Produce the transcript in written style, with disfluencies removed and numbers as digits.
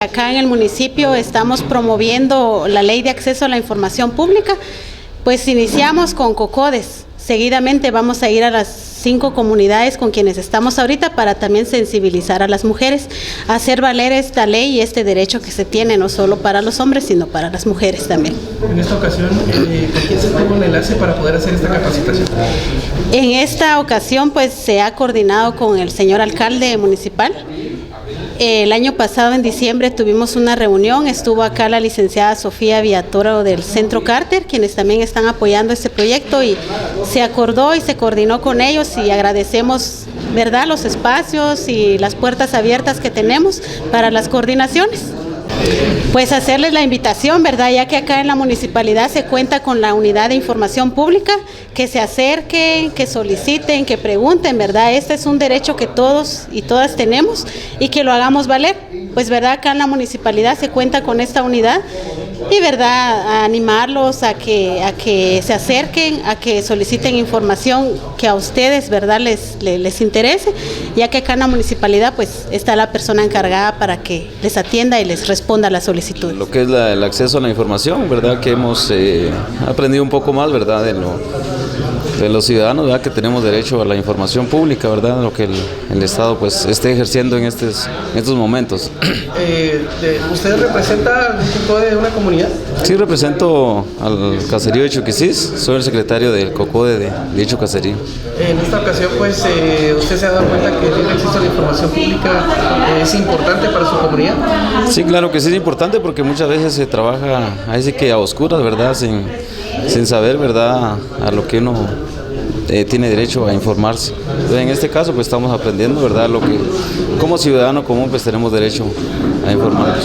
Acá en el municipio estamos promoviendo la ley de acceso a la información pública, pues iniciamos con COCODES. Seguidamente vamos a ir a las 5 comunidades con quienes estamos ahorita para también sensibilizar a las mujeres, a hacer valer esta ley y este derecho que se tiene no solo para los hombres, sino para las mujeres también. En esta ocasión, ¿con quién se tuvo un enlace para poder hacer esta capacitación? En esta ocasión, pues se ha coordinado con el señor alcalde municipal. El año pasado, en diciembre, tuvimos una reunión, estuvo acá la licenciada Sofía Villatoro del Centro Carter, quienes también están apoyando este proyecto, y se acordó y se coordinó con ellos, y agradecemos, ¿verdad?, los espacios y las puertas abiertas que tenemos para las coordinaciones. Pues hacerles la invitación, ¿verdad?, ya que acá en la municipalidad se cuenta con la unidad de información pública, que se acerquen, que soliciten, que pregunten, ¿verdad? Este es un derecho que todos y todas tenemos y que lo hagamos valer. Pues, ¿verdad?, acá en la municipalidad se cuenta con esta unidad y, ¿verdad?, a animarlos a que se acerquen, a que soliciten información que a ustedes, ¿verdad?, les interese, ya que acá en la municipalidad pues está la persona encargada para que les atienda y les responda a las solicitudes. Lo que es el acceso a la información, ¿verdad?, que hemos aprendido un poco más, ¿verdad?, de los ciudadanos, ¿verdad?, que tenemos derecho a la información pública, ¿verdad?, lo que el Estado pues esté ejerciendo en estos momentos. ¿Usted representa un tipo de una comunidad? Sí, represento al caserío de Chuquisis, soy el secretario del COCODE de dicho caserío. En esta ocasión, pues, ¿usted se ha dado cuenta que el acceso a la información pública es importante para su comunidad? Sí, claro que sí es importante, porque muchas veces se trabaja así que a oscuras, ¿verdad?, sin saber, ¿verdad?, a lo que uno tiene derecho a informarse. Entonces, en este caso pues estamos aprendiendo, ¿verdad?, lo que como ciudadano común pues tenemos derecho a informarnos.